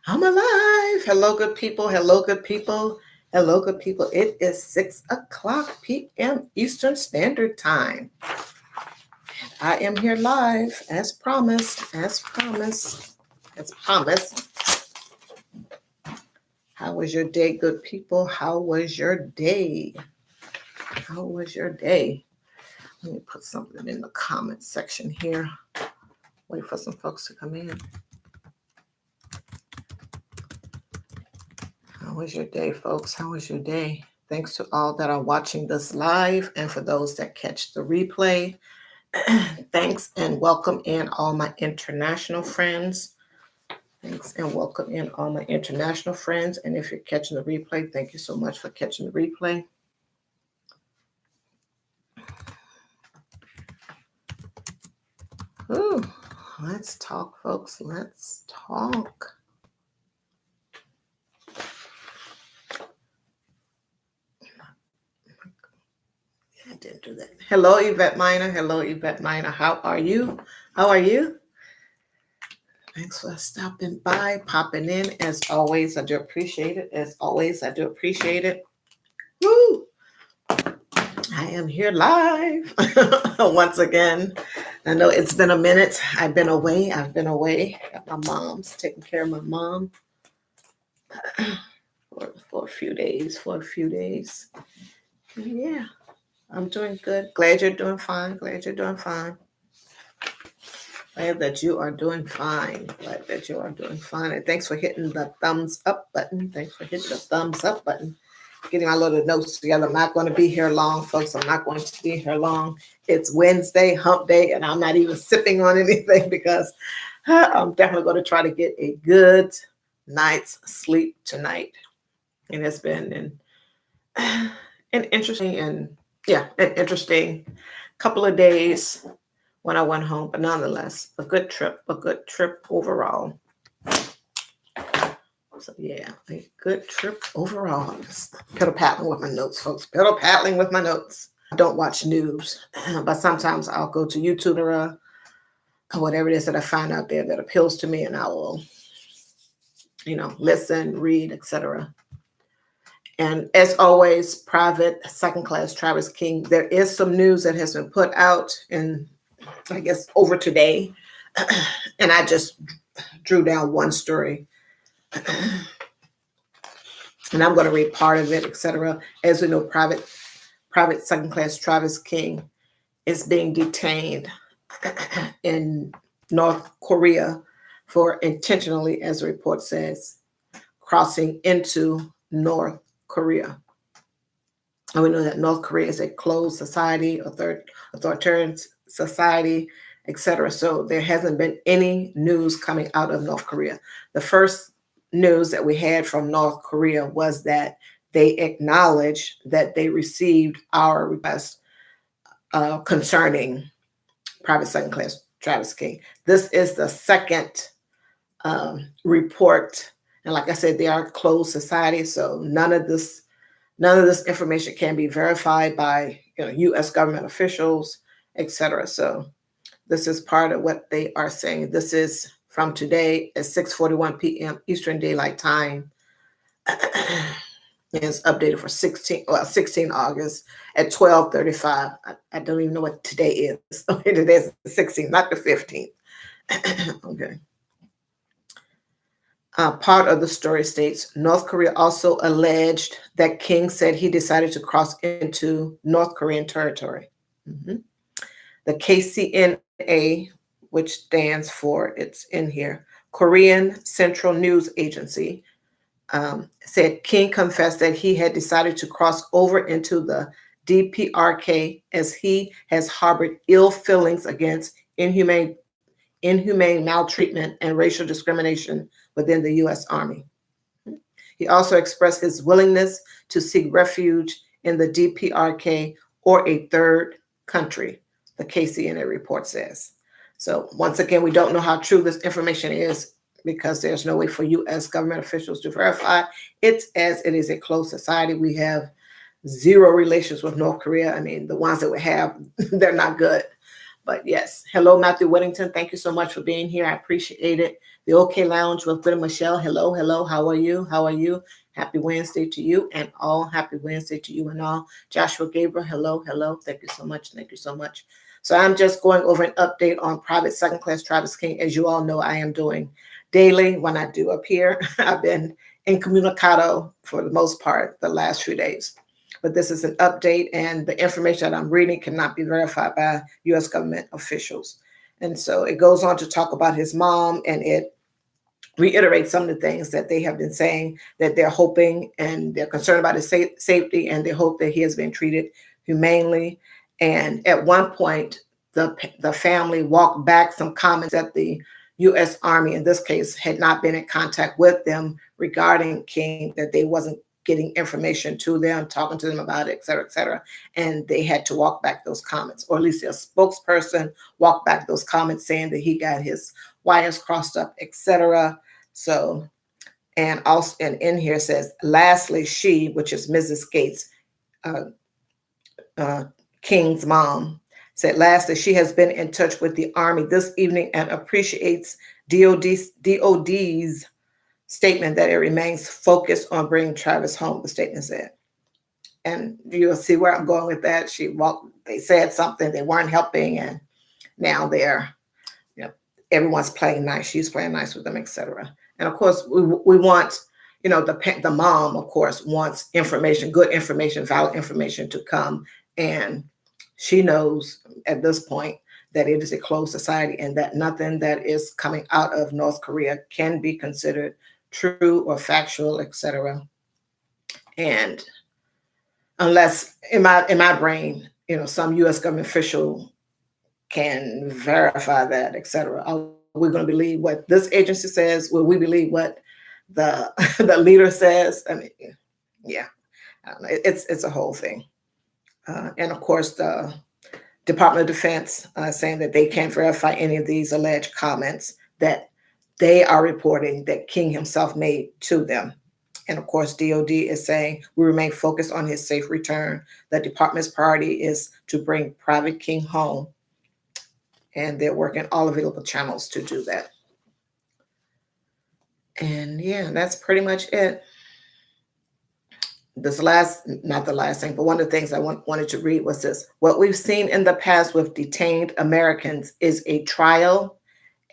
I'm alive. Hello, good people. Hello, good people. Hello, good people. It is 6 o'clock p.m. Eastern Standard Time. I am here live as promised, as promised, as promised. How was your day, good people? How was your day? How was your day? Let me put something in the comment section here. Wait for some folks to come in. How was your day, folks? How was your day? Thanks to all that are watching this live and for those that catch the replay. Thanks and welcome in all my international friends. Thanks and welcome in all my international friends. And if you're catching the replay, thank you so much for catching the replay. Ooh, let's talk, folks. Let's talk. I didn't do that. Hello, Yvette Minor. Hello, Yvette Minor. How are you? How are you? Thanks for stopping by, popping in. As always, I do appreciate it. As always, I do appreciate it. Woo! I am here live once again. I know it's been a minute. I've been away. At my mom's, taking care of my mom for a few days. Yeah, I'm doing good. Glad you're doing fine. Glad that you are doing fine. And thanks for hitting the thumbs up button. Getting my little notes together. I'm not going to be here long, folks. I'm not going to be here long. It's Wednesday, hump day, and I'm not even sipping on anything because I'm definitely going to try to get a good night's sleep tonight. It has been an interesting couple of days when I went home, but nonetheless, a good trip overall. So yeah, a good trip overall. Just piddle-paddling with my notes, folks. Piddle-paddling with my notes. I don't watch news, but sometimes I'll go to YouTube or whatever it is that I find out there that appeals to me, and I will, listen, read, etc. And as always, private second class Travis King. There is some news that has been put out in, I guess, over today, and I just drew down one story. And I'm going to read part of it, etc. As we know, private second class Travis King is being detained in North Korea for intentionally, as the report says, crossing into North Korea. And we know that North Korea is a closed society, authoritarian society, etc. So there hasn't been any news coming out of North Korea. The first news that we had from North Korea was that they acknowledged that they received our request concerning private second class Travis King. This is the second report, and like I said, they are a closed society, so none of this information can be verified by U.S. government officials, etc. So this is part of what they are saying. This is from today at 6:41 p.m. Eastern Daylight Time. It's updated for 16 August at 12:35. I don't even know what today is. Today is the 16th, not the 15th. Okay. Part of the story states, North Korea also alleged that King said he decided to cross into North Korean territory. Mm-hmm. The KCNA, which stands for, it's in here, Korean Central News Agency, said King confessed that he had decided to cross over into the DPRK as he has harbored ill feelings against inhumane maltreatment and racial discrimination within the U.S. Army. He also expressed his willingness to seek refuge in the DPRK or a third country, the KCNA report says. So once again, we don't know how true this information is because there's no way for U.S. government officials to verify it, as it is a closed society. We have zero relations with North Korea. I mean, the ones that we have, they're not good. But yes, hello, Matthew Whittington. Thank you so much for being here. I appreciate it. The OK Lounge with Gwen Michelle. Hello, hello. How are you? How are you? Happy Wednesday to you and all. Happy Wednesday to you and all. Joshua Gabriel. Hello, hello. Thank you so much. Thank you so much. So I'm just going over an update on Private Second Class Travis King. As you all know, I am doing daily when I do appear. I've been incommunicado for the most part the last few days. But this is an update, and the information that I'm reading cannot be verified by U.S. government officials. And so it goes on to talk about his mom, and it reiterates some of the things that they have been saying, that they're hoping and they're concerned about his safety, and they hope that he has been treated humanely. And at one point, the family walked back some comments that the U.S. Army, in this case, had not been in contact with them regarding King, that they wasn't getting information to them, talking to them about it, et cetera, et cetera. And they had to walk back those comments, or at least a spokesperson walked back those comments saying that he got his wires crossed up, et cetera. So, and also, and in here says, lastly, she, which is Mrs. Gates, King's mom, said lastly, she has been in touch with the Army this evening and appreciates DOD's statement that it remains focused on bringing Travis home, the statement said. And you'll see where I'm going with that. They said something, they weren't helping, and now they're, everyone's playing nice. She's playing nice with them, etc. And of course, we want, the mom, of course, wants information, good information, valid information to come. And she knows at this point that it is a closed society and that nothing that is coming out of North Korea can be considered true or factual, etc. And unless in my brain, some U.S. government official can verify that, etc. Are we going to believe what this agency says? Will we believe what the the leader says? I mean, yeah, I don't know. It's a whole thing. And of course, the Department of Defense saying that they can't verify any of these alleged comments that they are reporting that King himself made to them. And of course, DOD is saying we remain focused on his safe return. The department's priority is to bring Private King home, and they're working all available channels to do that. And yeah, that's pretty much it. Not the last thing, but one of the things I wanted to read was this. What we've seen in the past with detained Americans is a trial,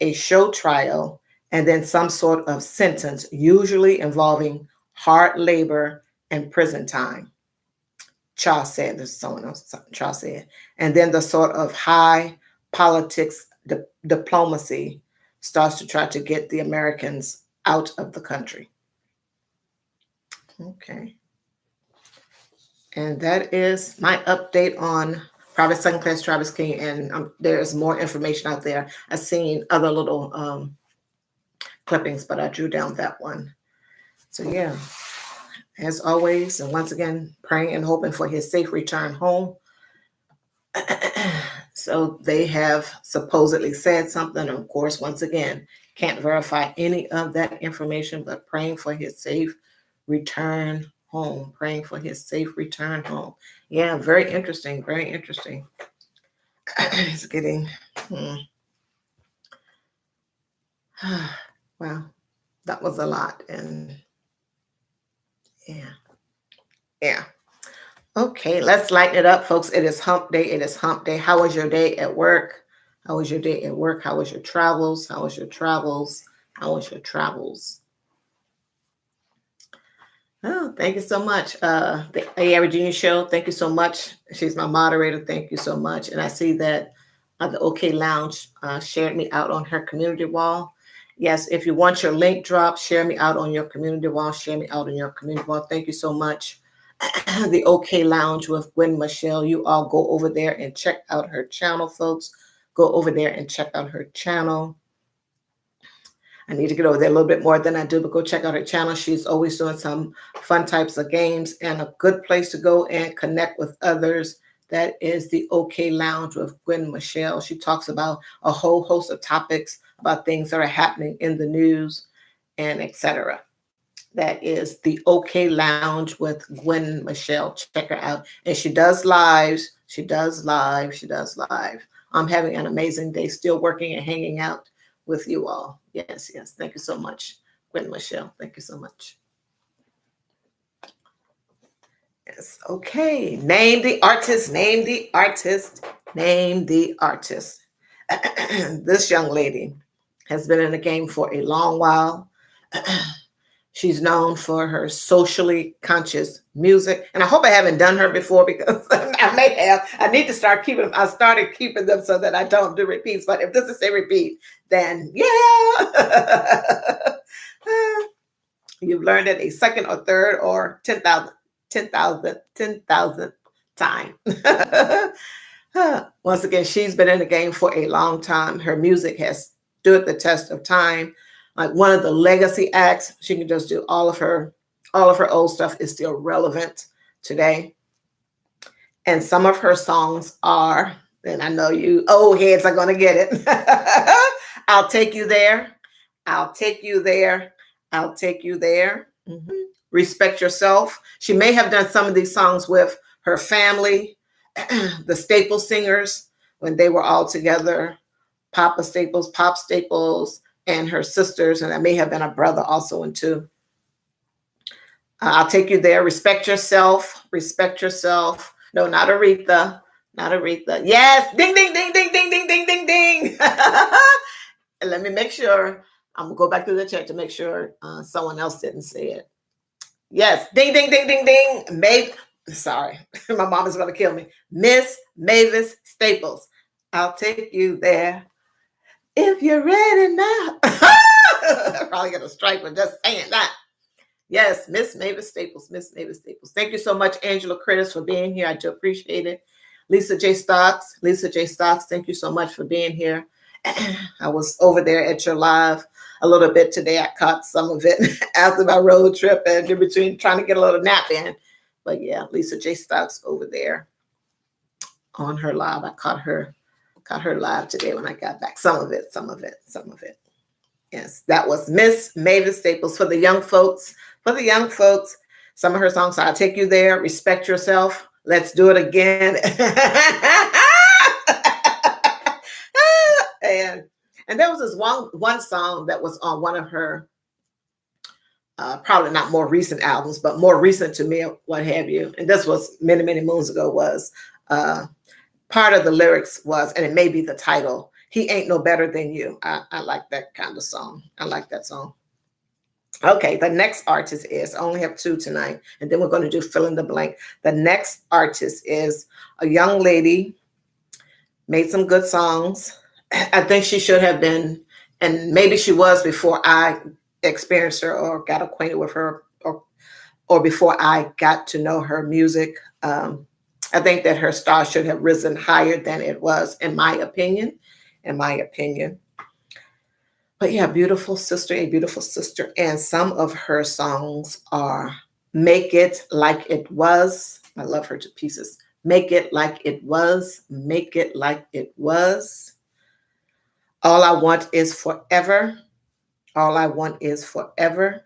a show trial, and then some sort of sentence, usually involving hard labor and prison time. Cha said, this is someone else, Cha said. And then the sort of high politics diplomacy starts to try to get the Americans out of the country. Okay. And that is my update on Private Second Class Travis King. And there's more information out there. I've seen other little clippings, but I drew down that one. So yeah, as always, and once again, praying and hoping for his safe return home. So they have supposedly said something. And of course, once again, can't verify any of that information, but praying for his safe return home, praying for his safe return home. Yeah, very interesting, very interesting. It's getting, wow, that was a lot. And yeah. Okay, let's lighten it up, folks. It is hump day. It is hump day. How was your day at work? How was your day at work? How was your travels? How was your travels? How was your travels? Oh, thank you so much. The A.R. Virginia Show, thank you so much. She's my moderator. Thank you so much. And I see that the OK Lounge shared me out on her community wall. Yes, if you want your link drop, share me out on your community wall. Share me out on your community wall. Thank you so much. The OK Lounge with Gwen Michelle. You all go over there and check out her channel, folks. Go over there and check out her channel. I need to get over there a little bit more than I do, but go check out her channel. She's always doing some fun types of games, and a good place to go and connect with others. That is the OK Lounge with Gwen Michelle. She talks about a whole host of topics about things that are happening in the news and etc. That is the OK Lounge with Gwen Michelle. Check her out. And she does lives. She does live. I'm having an amazing day, still working and hanging out with you all. Yes, yes. Thank you so much, Gwen Michelle. Thank you so much. Yes. Okay. Name the artist. Name the artist. Name the artist. This young lady has been in the game for a long while. She's known for her socially conscious music. And I hope I haven't done her before, because I may have. I need to start keeping them. I started keeping them so that I don't do repeats. But if this is a repeat, then yeah. You've learned it a second or third or 10,000th time. Once again, she's been in the game for a long time. Her music has stood the test of time. Like one of the legacy acts, she can just do all of her old stuff is still relevant today. And some of her songs are, and I know you old heads are gonna get it. I'll take you there. I'll take you there. I'll take you there. Mm-hmm. Respect Yourself. She may have done some of these songs with her family, the Staples singers, when they were all together, Pop Staples, and her sisters, and that may have been a brother also in two. I'll Take You There. Respect Yourself. Respect Yourself. No, not Aretha. Not Aretha. Yes. Ding, ding, ding, ding, ding, ding, ding, ding, ding. And let me make sure. I'm going to go back to the chat to make sure someone else didn't say it. Yes. Ding, ding, ding, ding, ding. Sorry. My mom is going to kill me. Miss Mavis Staples. I'll take you there. If you're ready now. Probably going to strike for just saying that. Yes, Miss Mavis Staples. Miss Mavis Staples. Thank you so much, Angela Critters, for being here. I do appreciate it. Lisa J. Stocks. Thank you so much for being here. I was over there at your live a little bit today. I caught some of it after my road trip and in between trying to get a little nap in. But yeah, Lisa J. Stocks over there on her live. I caught her live today when I got back. Some of it. Yes, that was Miss Mavis Staples. For the young folks, some of her songs are I'll Take You There, Respect Yourself, Let's Do It Again. and there was this one song that was on one of her, probably not more recent albums, but more recent to me, what have you. And this was many, many moons ago, was part of the lyrics was, and it may be the title, He Ain't No Better Than You. I like that kind of song. I like that song. Okay, the next artist is, I only have two tonight, and then we're going to do fill in the blank. The next artist is a young lady, made some good songs. I think she should have been, and maybe she was before I experienced her or got acquainted with her, or before I got to know her music. I think that her star should have risen higher than it was, in my opinion. But yeah, a beautiful sister. And some of her songs are Make It Like It Was. I love her to pieces. Make It Like It Was. Make It Like It Was. All I Want Is Forever. All I Want Is Forever.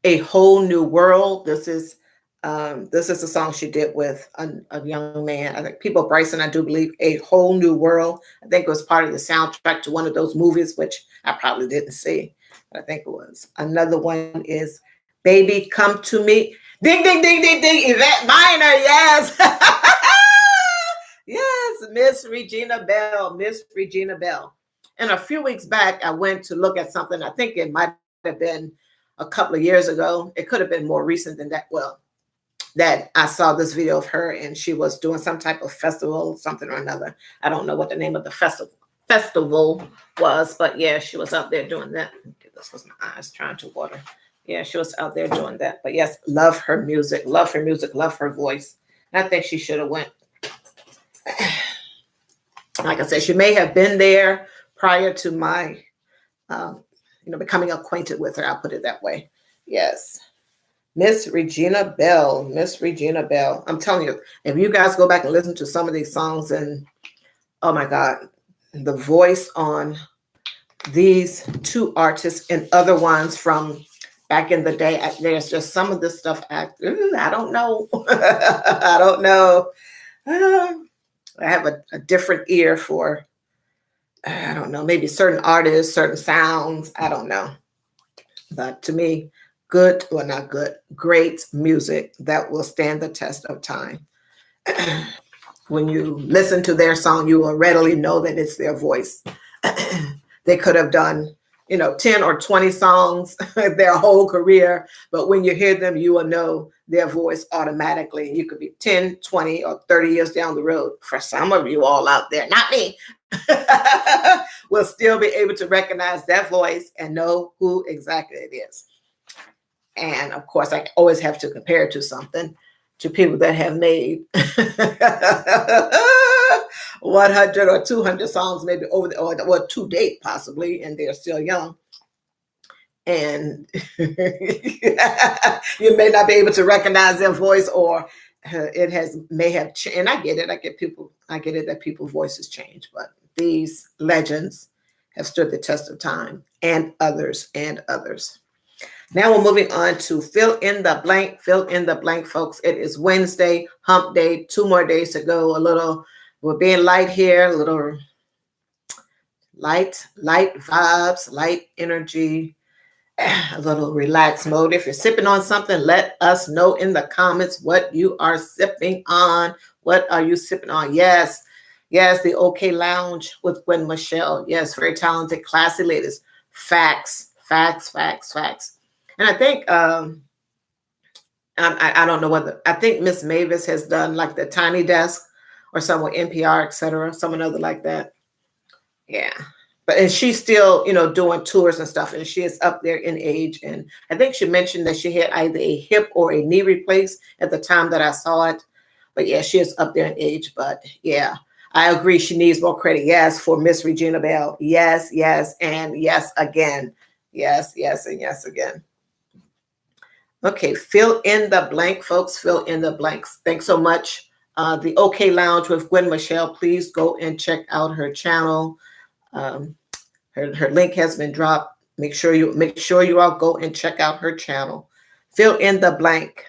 A Whole New World. This is a song she did with a young man. I think People Bryson, I do believe. A Whole New World. I think it was part of the soundtrack to one of those movies, which I probably didn't see, but I think it was. Another one is Baby Come to Me. Ding, ding, ding, ding, ding. Yvette Minor, yes. Yes, Miss Regina Bell. And a few weeks back, I went to look at something. I think it might have been a couple of years ago. It could have been more recent than that. Well, that I saw this video of her and she was doing some type of festival, something or another. I don't know what the name of the festival was, but yeah, she was out there doing that. This was my eyes trying to water. Yeah, she was out there doing that. But yes, love her music, love her voice. And I think she should have went. Like I said, she may have been there prior to my, becoming acquainted with her. I'll put it that way. Yes. Miss Regina Bell. I'm telling you, if you guys go back and listen to some of these songs, and oh my God, the voice on these two artists and other ones from back in the day, there's just some of this stuff. I don't know. I don't know. I have a different ear for I don't know, maybe certain artists, certain sounds. I don't know. But to me, good, well, not good, great music that will stand the test of time. When you listen to their song, you will readily know that it's their voice. They could have done, 10 or 20 songs their whole career, but when you hear them, you will know their voice automatically. You could be 10, 20, or 30 years down the road. For some of you all out there, not me, will still be able to recognize that voice and know who exactly it is. And of course, I always have to compare it to something, to people that have made 100 or 200 songs, maybe or to date, possibly, and they're still young. And you may not be able to recognize their voice, or may have changed. And I get it. I get it that people's voices change, but these legends have stood the test of time, and others and others. Now we're moving on to fill in the blank. Fill in the blank, folks. It is Wednesday, hump day, 2 more days to go. We're being light here, a little light vibes, light energy, a little relaxed mode. If you're sipping on something, let us know in the comments what you are sipping on. What are you sipping on? Yes, the OK Lounge with Gwen Michelle. Yes, very talented, classy ladies. Facts. And I think, I don't know whether, I think Miss Mavis has done like the Tiny Desk or someone NPR, etc., someone other like that. Yeah. And she's still, doing tours and stuff, and she is up there in age. And I think she mentioned that she had either a hip or a knee replaced at the time that I saw it. But yeah, she is up there in age. But yeah, I agree. She needs more credit. Yes, for Miss Regina Bell. Yes, and yes again. Yes, and yes again. Okay, fill in the blank, folks. Fill in the blanks. Thanks so much. The OK Lounge with Gwen Michelle. Please go and check out her channel. Her link has been dropped. Make sure you all go and check out her channel. Fill in the blank.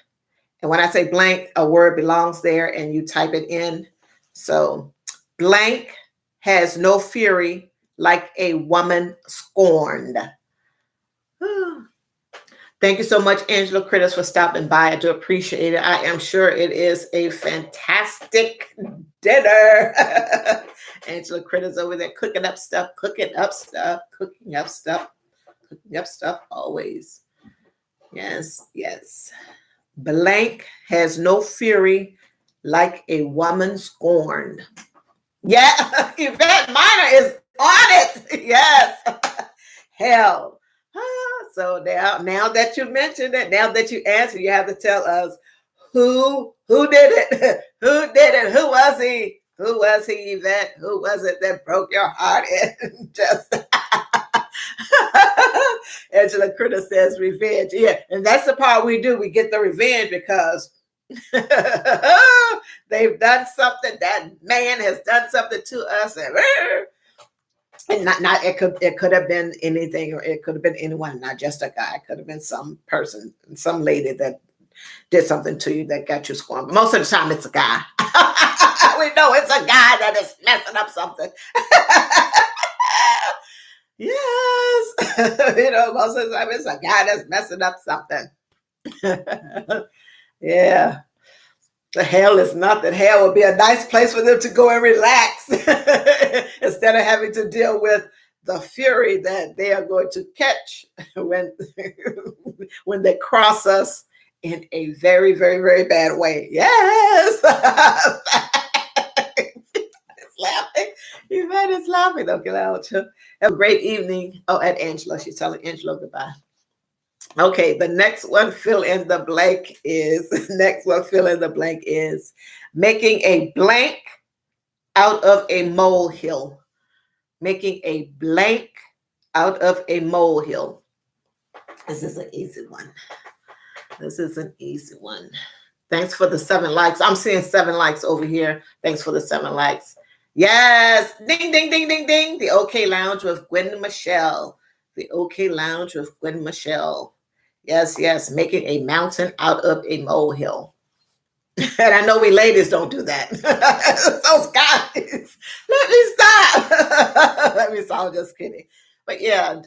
And when I say blank, a word belongs there and you type it in. So blank has no fury like a woman scorned. Thank you so much, Angela Critters, for stopping by. I do appreciate it. I am sure it is a fantastic dinner. Angela Critters over there cooking up stuff always. Yes. Blank has no fury like a woman scorned. Yeah, Yvette Minor is on it. Yes. Hell. So now that you mentioned it, now that you answered, you have to tell us who did it? Who did it? Who was he? Who was he, Yvette? Who was it that broke your heart and just Angela Critter says revenge. Yeah, and that's the part we do. We get the revenge because they've done something. That man has done something to us, and not it could have been anything, or it could have been anyone, not just a guy. It could have been some person, some lady that did something to you that got you scorned. But most of the time it's a guy. We know it's a guy that is messing up something. Yes. Most of the time it's a guy that's messing up something. Yeah. The hell is nothing. Hell would be a nice place for them to go and relax instead of having to deal with the fury that they are going to catch when they cross us in a very, very, very bad way. Yes. It's laughing. Yvette is laughing. Okay, have a great evening. Oh, at Angela. She's telling Angela goodbye. Okay, the next one, fill in the blank is making a blank out of a molehill. Making a blank out of a molehill. This is an easy one. Thanks for the 7 likes. I'm seeing 7 likes over here. Thanks for the 7 likes. Yes. Ding, ding, ding, ding, ding. The OK Lounge with Gwen Michelle. The OK Lounge with Gwen Michelle. Yes. Making a mountain out of a molehill. And I know we ladies don't do that. Those guys, let me stop. Let me stop. I'm just kidding. But yeah,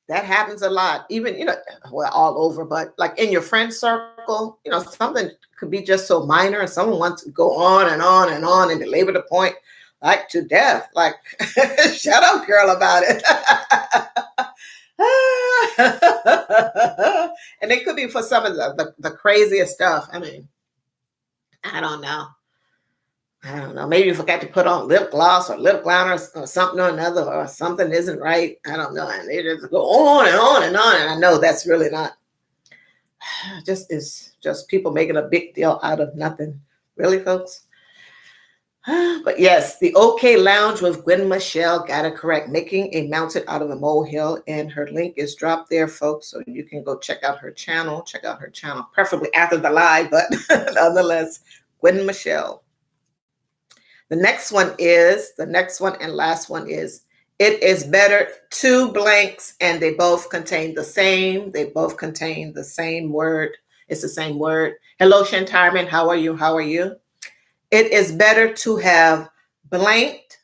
that happens a lot. Even, well, all over, but like in your friend circle, something could be just so minor and someone wants to go on and on and on and belabor the point like to death. Like, shut up, girl, about it. And it could be for some of the craziest stuff. I mean, I don't know. Maybe you forgot to put on lip gloss or lip liner or something or another, or something isn't right. I don't know. And they just go on and on and on. And I know that's really not, it's just people making a big deal out of nothing. Really, folks? But yes, the OK Lounge with Gwen Michelle got it correct. Making a mountain out of a molehill. And her link is dropped there, folks. So you can go check out her channel. Preferably after the live, but nonetheless, Gwen Michelle. The next one and last one is, it is better, two blanks, and they both contain the same word. It's the same word. Hello, Shantarman. How are you? It is better to have blanked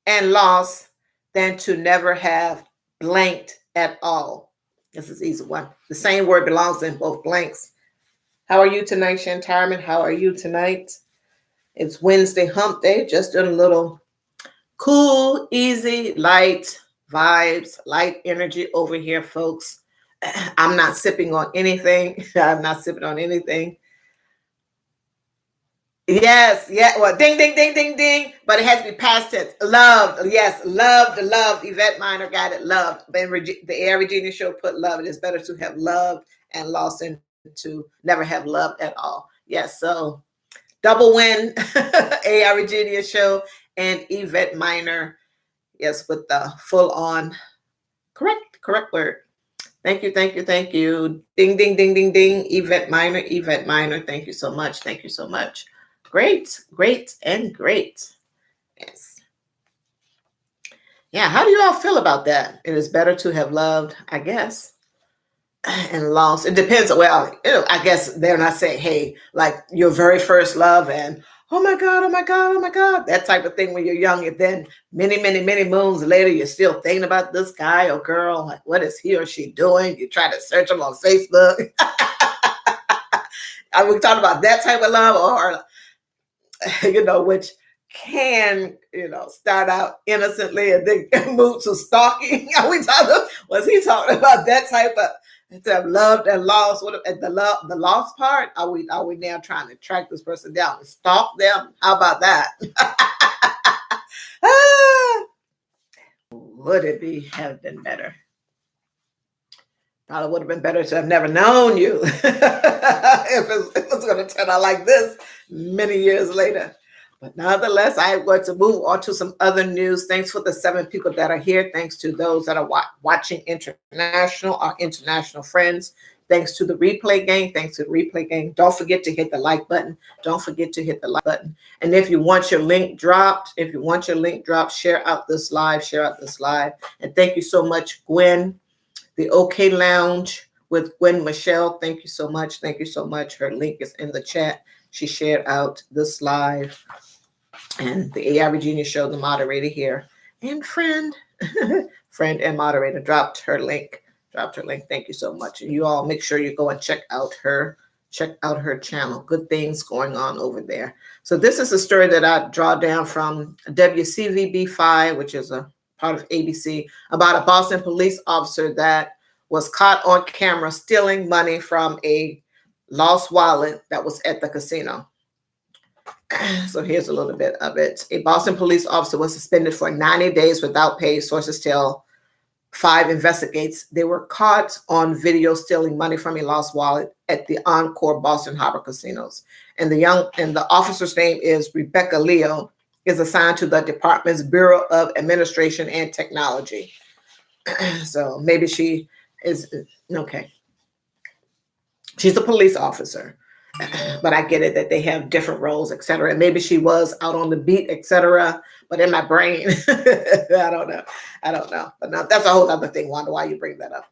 and lost than to never have blanked at all. This is easy one. The same word belongs in both blanks. How are you tonight, Shantarman? How are you tonight? It's Wednesday hump day. Just doing a little cool, easy, light vibes, light energy over here, folks. I'm not sipping on anything. Yes, yeah. Well, ding, ding, ding, ding, ding. But it has to be past tense. Loved. Yes, loved. Yvette Minor got it. Loved. The A.R. Regina show put love. It is better to have loved and lost than to never have loved at all. Yes, so double win. A.R. Regina show and Yvette Minor. Yes, with the full on correct word. Thank you. Ding, ding, ding, ding, ding. Yvette Minor. Thank you so much. Great. Yes. Yeah, how do you all feel about that? It is better to have loved, I guess, and lost. It depends. Well, I guess they're not saying, hey, like your very first love and oh my God, that type of thing when you're young. And then many moons later, you're still thinking about this guy or girl. Like, what is he or she doing? You try to search them on Facebook. Are we talking about that type of love, or which can, start out innocently and then move to stalking? Was he talking about that type of to have loved and lost? What the lost part? Are we now trying to track this person down and stalk them? How about that? Would it have been better? Probably would have been better to have never known you if it was going to turn out like this many years later. But nonetheless, I am going to move on to some other news. Thanks for the 7 people that are here. Thanks to those that are watching our international friends. Thanks to the replay gang. Don't forget to hit the like button. And if you want your link dropped, share out this live. And thank you so much, Gwen. The OK Lounge with Gwen Michelle. Thank you so much. Her link is in the chat. She shared out this live. And the A.R. Regina show, the moderator here, and friend and moderator dropped her link. Thank you so much. And you all make sure you go and check out her channel. Good things going on over there. So this is a story that I draw down from WCVB5, which is a part of ABC, about a Boston police officer that was caught on camera stealing money from a lost wallet that was at the casino. So here's a little bit of it. A Boston police officer was suspended for 90 days without pay. Sources tell 5 investigates they were caught on video stealing money from a lost wallet at the Encore Boston Harbor casinos. And the officer's name is Rebecca Leo, is assigned to the department's Bureau of Administration and Technology. So maybe she is okay. She's a police officer. But I get it that they have different roles, etc. Maybe she was out on the beat, etc. But in my brain, I don't know. But now that's a whole other thing, Wanda. Why you bring that up?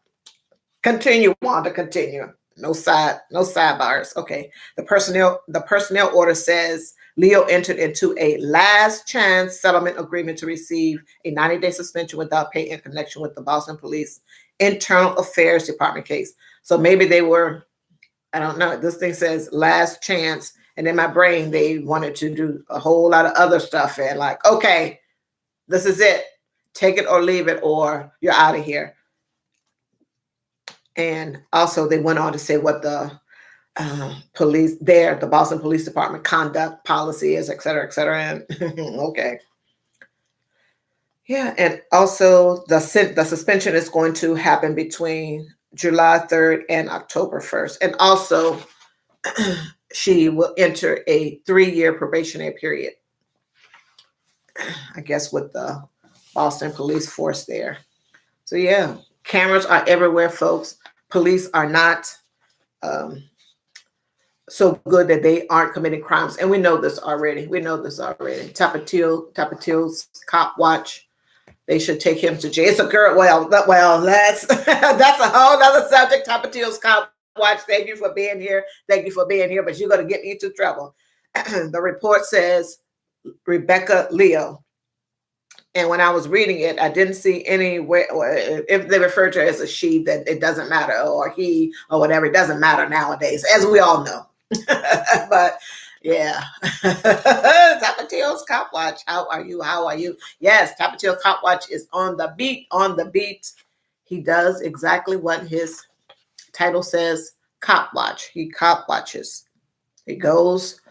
Continue, Wanda. Continue. No sidebars. Okay. The personnel order says Leo entered into a last chance settlement agreement to receive a 90-day suspension without pay in connection with the Boston Police Internal Affairs Department case. So maybe they were, I don't know. This thing says last chance. And in my brain, they wanted to do a whole lot of other stuff. And like, okay, this is it. Take it or leave it, or you're out of here. And also, they went on to say what the the Boston Police Department conduct policy is, et cetera, et cetera. And okay. Yeah. And also, the suspension is going to happen between July 3rd and October 1st. And also, she will enter a 3-year probationary period, I guess, with the Boston police force there. So, yeah, cameras are everywhere, folks. Police are not so good that they aren't committing crimes. And we know this already. Tapatio's cop watch. They should take him to jail. It's a girl. Well, that's that's a whole other subject. Tapatio's cop watch. Thank you for being here. Thank you for being here. But you're going to get me into trouble. The report says Rebecca Leo. And when I was reading it, I didn't see anywhere, if they refer to her as a she, then it doesn't matter, or he, or whatever. It doesn't matter nowadays, as we all know. But yeah, Tapatio's Cop Watch. How are you? How are you? Yes, Tapatio Cop Watch is on the beat. On the beat. He does exactly what his title says. Cop Watch. He cop watches. He goes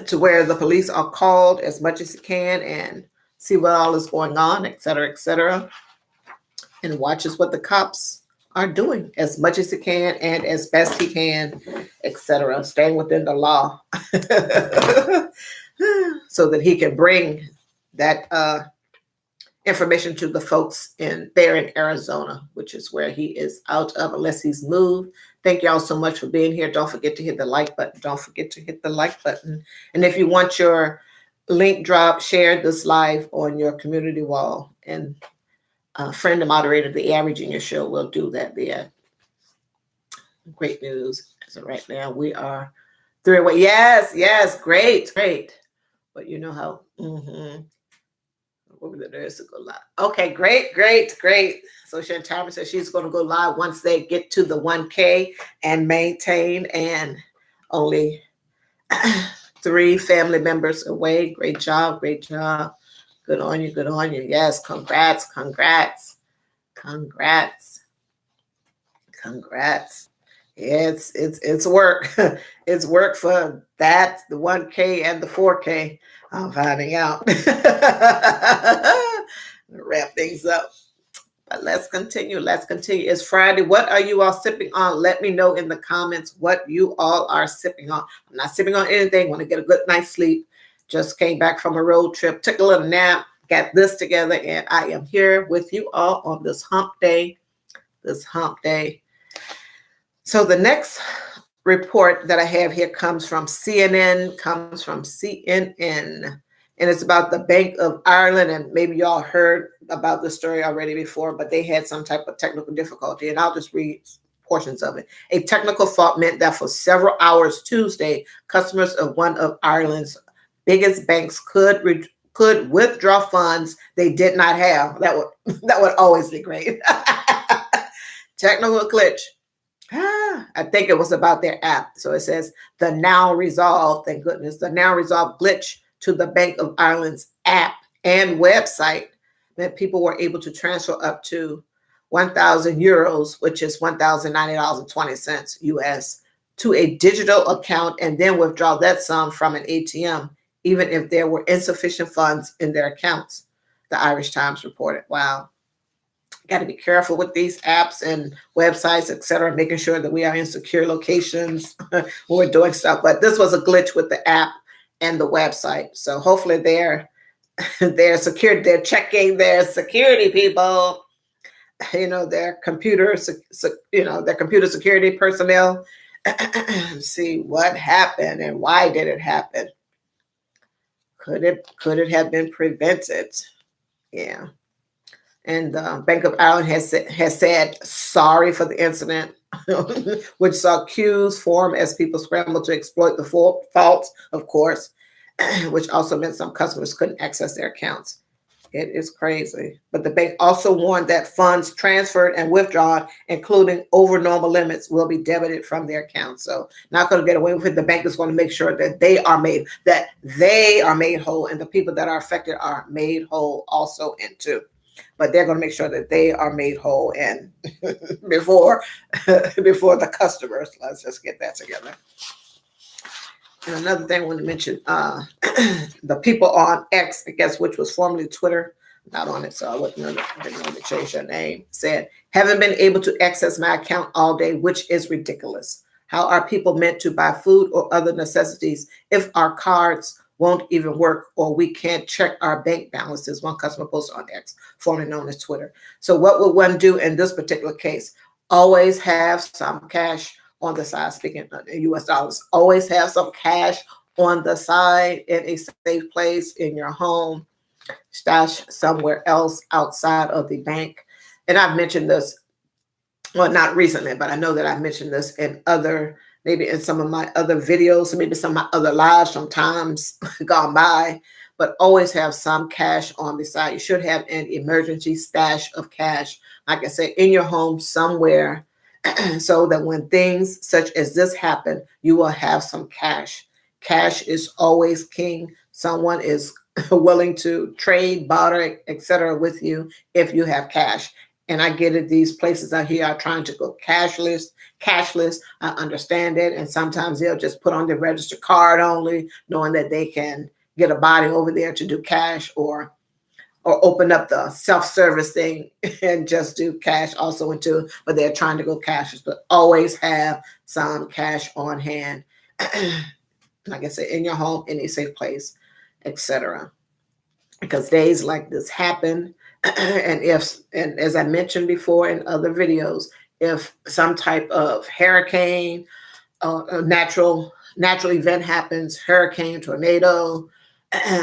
to where the police are called as much as he can and see what all is going on, et cetera, and watches what the cops are doing as much as he can and as best he can, et cetera, staying within the law so that he can bring that information to the folks in Arizona, which is where he is out of, unless he's moved. Thank y'all so much for being here. Don't forget to hit the like button. Don't forget to hit the like button. And if you want your link drop, share this live on your community wall, and friend and moderator, the Average in Your Show, will do that there. Great news. So right now we are 3 away. Yes, great. But you know how, what was it? There's to go live. Okay, great. So Shantaram says she's going to go live once they get to the 1K and maintain, and only 3 family members away. Great job. Good on you. Yes, congrats. It's work. It's work for that, the 1K and the 4K. I'm finding out. Wrap things up. But let's continue. It's Friday. What are you all sipping on? Let me know in the comments what you all are sipping on. I'm not sipping on anything. Want to get a good night's sleep. Just came back from a road trip. Took a little nap. Got this together. And I am here with you all on this hump day. So the next report that I have here comes from CNN. And it's about the Bank of Ireland. And maybe y'all heard about this story already before, but they had some type of technical difficulty. And I'll just read portions of it. A technical fault meant that for several hours Tuesday, customers of one of Ireland's biggest banks could withdraw funds they did not have. That would always be great. Technical glitch. I think it was about their app. So it says the Now Resolve, thank goodness, the Now Resolve glitch to the Bank of Ireland's app and website that people were able to transfer up to 1,000 euros, which is $1,090.20 US, to a digital account and then withdraw that sum from an ATM, even if there were insufficient funds in their accounts, the Irish Times reported. Wow. Got to be careful with these apps and websites, et cetera, making sure that we are in secure locations when we're doing stuff. But this was a glitch with the app and the website. So hopefully they're secure. They're checking their security people, their computer security personnel. See what happened and why did it happen? Could it have been prevented? Yeah. And the Bank of Ireland has said sorry for the incident. which saw queues form as people scrambled to exploit the faults, of course, which also meant some customers couldn't access their accounts. It is crazy. But the bank also warned that funds transferred and withdrawn, including over normal limits, will be debited from their accounts. So not going to get away with it. The bank is going to make sure that they are made whole, and the people that are affected are made whole also into. But they're going to make sure that they are made whole and before the customers. Let's just get that together. And another thing I want to mention, the people on X, I guess, which was formerly Twitter, not on it, so I didn't know to change their name, said, haven't been able to access my account all day, which is ridiculous. How are people meant to buy food or other necessities if our cards won't even work or we can't check our bank balances? One customer posted on X, formerly known as Twitter. So what would one do in this particular case? Always have some cash on the side, speaking in US dollars, always have some cash on the side in a safe place in your home, stash somewhere else outside of the bank. And I've mentioned this, well, not recently, but I know that I've mentioned this in maybe in some of my other videos, or maybe some of my other lives from times gone by, but always have some cash on the side. You should have an emergency stash of cash, like I said, in your home somewhere, so that when things such as this happen, you will have some cash. Cash is always king. Someone is willing to trade, barter, etc. with you if you have cash. And I get it, these places out here are trying to go cashless. I understand it. And sometimes they'll just put on their registered card only, knowing that they can get a body over there to do cash, or open up the self-service thing and just do cash also into, but they're trying to go cashless. But always have some cash on hand, like I said, in your home, in a safe place, etc. Because days like this happen, and as I mentioned before in other videos, if some type of hurricane, a natural event happens, hurricane, tornado,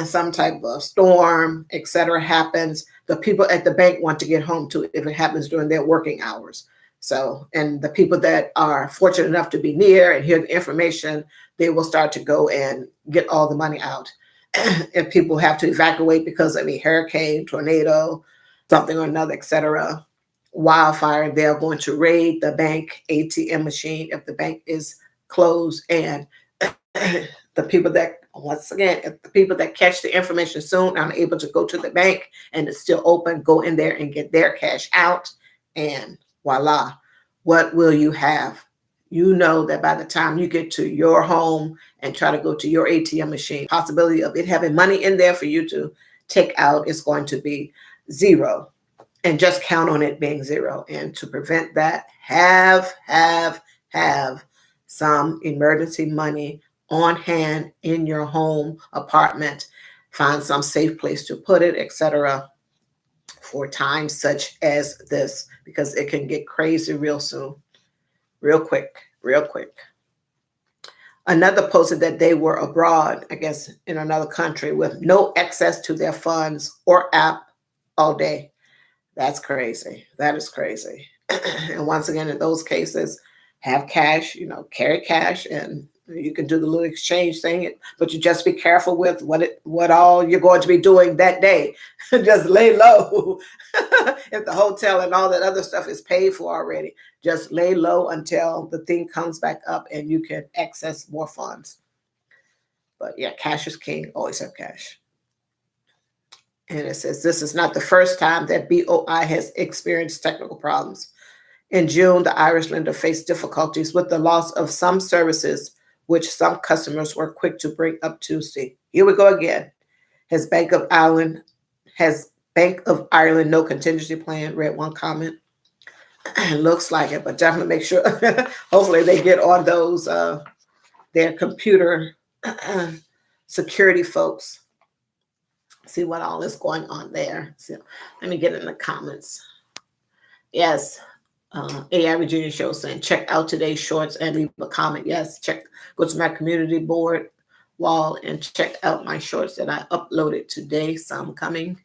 some type of storm, etc. happens, the people at the bank want to get home too if it happens during their working hours. So, and the people that are fortunate enough to be near and hear the information, they will start to go and get all the money out. If people have to evacuate because of a hurricane, tornado, something or another, etc., wildfire, they're going to raid the bank ATM machine if the bank is closed. And the people that, once again, if the people that catch the information soon are able to go to the bank and it's still open, go in there and get their cash out, and voila, what will you have? You know that by the time you get to your home and try to go to your ATM machine, possibility of it having money in there for you to take out is going to be zero. And just count on it being zero. And to prevent that, have some emergency money on hand in your home, apartment. Find some safe place to put it, etc., for times such as this, because it can get crazy real soon, real quick. Another posted that they were abroad, I guess in another country, with no access to their funds or app all day. That's crazy. That is crazy. And once again, in those cases, have cash, carry cash, and you can do the little exchange thing, but you just be careful with what all you're going to be doing that day. Just lay low. If the hotel and all that other stuff is paid for already, just lay low until the thing comes back up and you can access more funds. But yeah, cash is king. Always have cash. And it says, this is not the first time that BOI has experienced technical problems. In June, the Irish lender faced difficulties with the loss of some services, which some customers were quick to bring up Tuesday. Here we go again. Has Bank of Ireland no contingency plan? Read one comment. Looks like it, but definitely make sure. Hopefully they get on those, their computer security folks. See what all is going on there. So let me get in the comments. Yes. AI Virginia Show saying, check out today's shorts and leave a comment. Yes, go to my community board wall and check out my shorts that I uploaded today. Some coming.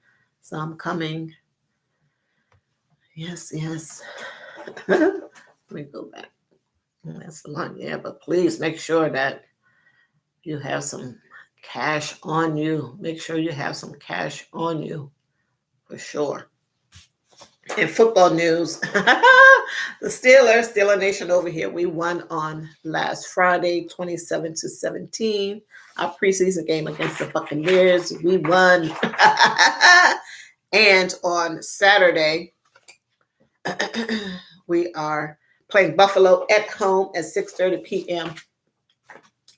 Yes. Let me go back. That's a lot, yeah. But please make sure that you have some cash on you. Make sure you have some cash on you for sure. In football news, the Steeler Nation over here, we won on last Friday, 27-17. Our preseason game against the Buccaneers, we won. And on Saturday, we are playing Buffalo at home at 6:30 p.m.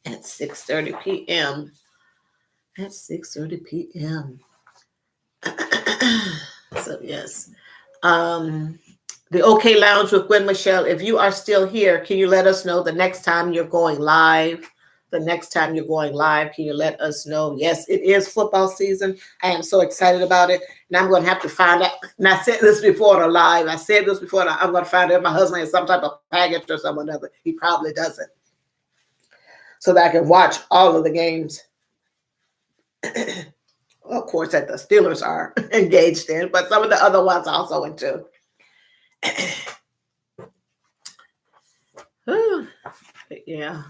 At 6:30 p.m. At 6:30 p.m. So yes. The OK Lounge with Gwen Michelle. If you are still here, can you let us know the next time you're going live? The next time you're going live, can you let us know? Yes, it is football season. I am so excited about it. And I'm going to have to find out. And I said this before the live. I said this before. I'm going to find out if my husband has some type of package or something other. He probably doesn't. So that I can watch all of the games. Well, of course, that the Steelers are engaged in, but some of the other ones also into. Yeah.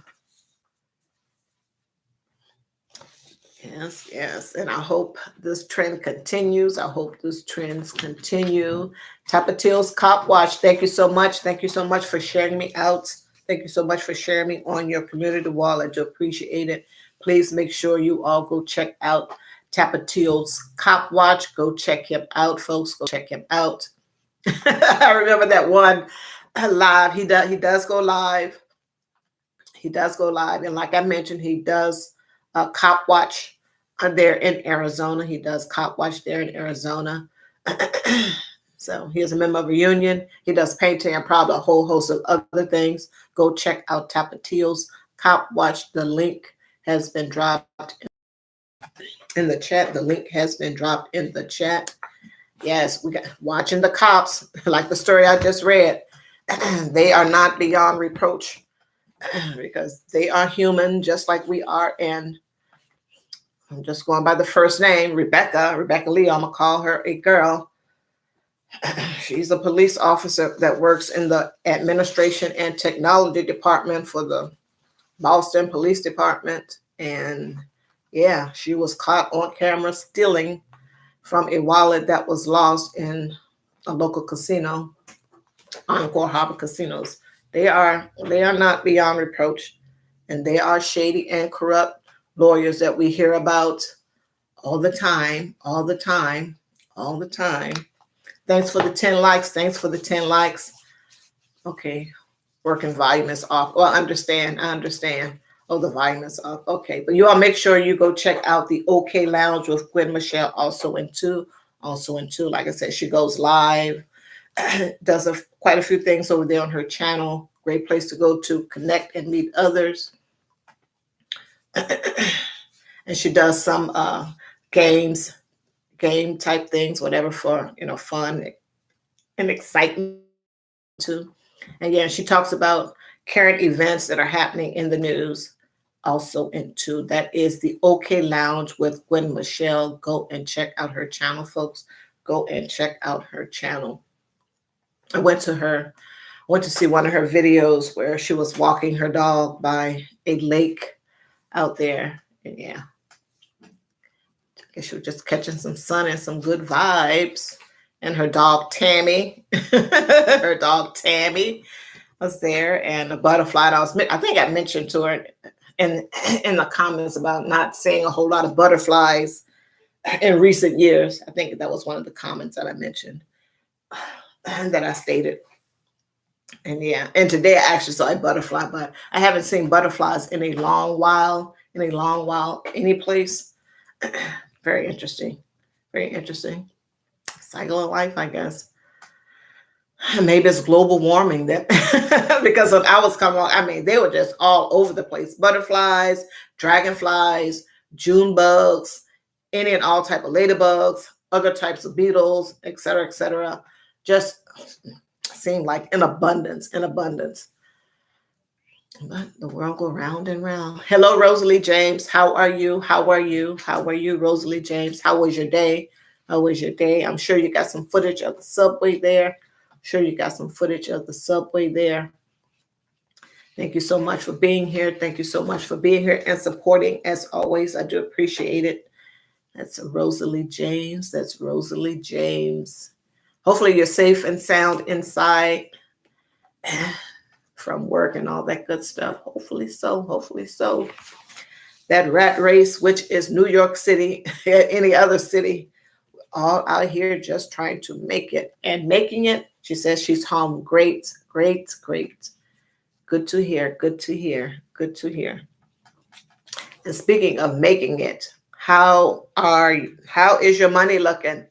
Yes. And I hope this trend continues. I hope this trends continue. Tapatille's Cop Watch. Thank you so much. Thank you so much for sharing me out. Thank you so much for sharing me on your community wall. I do appreciate it. Please make sure you all go check out Tapatille's Cop Watch. Go check him out, folks. Go check him out. I remember that one live. He does go live. He does go live. And like I mentioned, he does Cop Watch there in Arizona. He does Cop Watch there in Arizona. So he is a member of a union. He does painting and probably a whole host of other things. Go check out Tapatille's Cop Watch. The link has been dropped in the chat. The link has been dropped in the chat. Yes, we got watching the cops, like the story I just read. They are not beyond reproach because they are human just like we are. And I'm just going by the first name, Rebecca Lee. I'm going to call her a girl. She's a police officer that works in the administration and technology department for the Boston Police Department. And yeah, she was caught on camera stealing from a wallet that was lost in a local casino, Encore Harbor Casinos. They are not beyond reproach, and they are shady and corrupt lawyers that we hear about all the time. Thanks for the 10 likes. Thanks for the 10 likes. Okay, working volume is off. Well, I understand. Oh, the volume is off. Okay, but you all make sure you go check out the OK Lounge with Gwen Michelle, also in two. Like I said, she goes live, does quite a few things over there on her channel. Great place to go to connect and meet others. And she does some game type things, whatever for fun and excitement too. And yeah, she talks about current events that are happening in the news. Also into that is the OK Lounge with Gwen Michelle. Go and check out her channel, folks. Go and check out her channel. I went to see one of her videos where she was walking her dog by a lake out there. And yeah, I guess she was just catching some sun and some good vibes. And her dog Tammy, was there, and a butterfly. I think I mentioned to her in the comments about not seeing a whole lot of butterflies in recent years. I think that was one of the comments that I mentioned and that I stated. And yeah, and today I actually saw a butterfly, but I haven't seen butterflies in a long while, any place. Very interesting. Cycle of life, I guess. Maybe it's global warming that because when I was coming along, they were just all over the place. Butterflies, dragonflies, June bugs, any and all type of ladybugs, other types of beetles, etc. Just seemed like in abundance. But the world go round and round. Hello, Rosalie James. How are you, Rosalie James? How was your day? I'm sure you got some footage of the subway there. Thank you so much for being here. Thank you so much for being here and supporting as always. I do appreciate it. That's Rosalie James. That's Rosalie James. Hopefully you're safe and sound inside from work and all that good stuff. Hopefully so. Hopefully so. That rat race, which is New York City, any other city, all out here just trying to make it and making it. She says she's home. Great, great, great. Good to hear. Good to hear. Good to hear. And speaking of making it, how is your money looking?